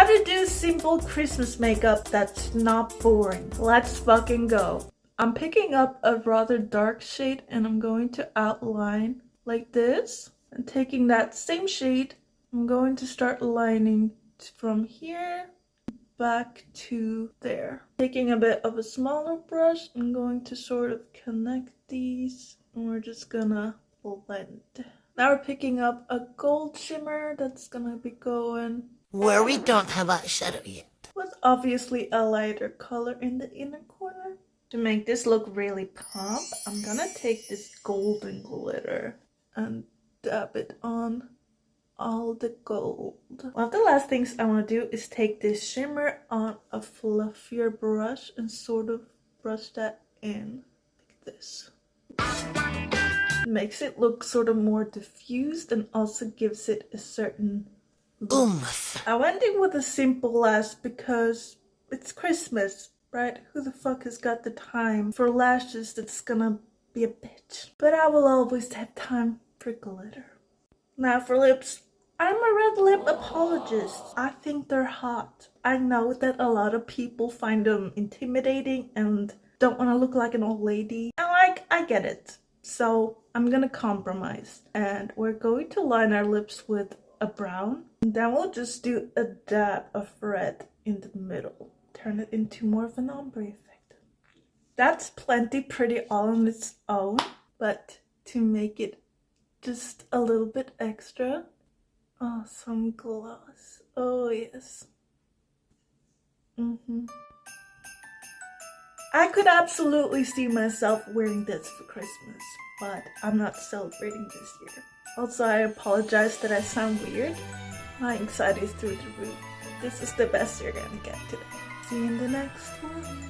How to do simple Christmas makeup that's not boring. Let's fucking go. I'm picking up a rather dark shade and I'm going to outline like this. And taking that same shade, I'm going to start lining from here back to there. Taking a bit of a smaller brush, I'm going to sort of connect these and we're just gonna blend. Now we're picking up a gold shimmer that's gonna be going where we don't have eyeshadow yet, with obviously a lighter color in the inner corner. To make this look really pop, I'm gonna take this golden glitter and dab it on all the gold. One of the last things I want to do is take this shimmer on a fluffier brush and sort of brush that in like this. Makes it look sort of more diffused and also gives it a certain oomph. I went in with a simple lash because it's Christmas, right? Who the fuck has got the time for lashes that's gonna be a bitch? But I will always have time for glitter. Now for lips, I'm a red lip apologist. I think they're hot. I know that a lot of people find them intimidating and don't want to look like an old lady. And I get it. So I'm gonna compromise. And we're going to line our lips with a brown. And then we'll just do a dab of red in the middle. Turn it into more of an ombre effect. That's plenty pretty all on its own. But to make it just a little bit extra. Oh, some gloss. Oh, yes. I could absolutely see myself wearing this for Christmas, but I'm not celebrating this year. Also, I apologize that I sound weird. My anxiety is through the roof. This is the best you're gonna get today. See you in the next one.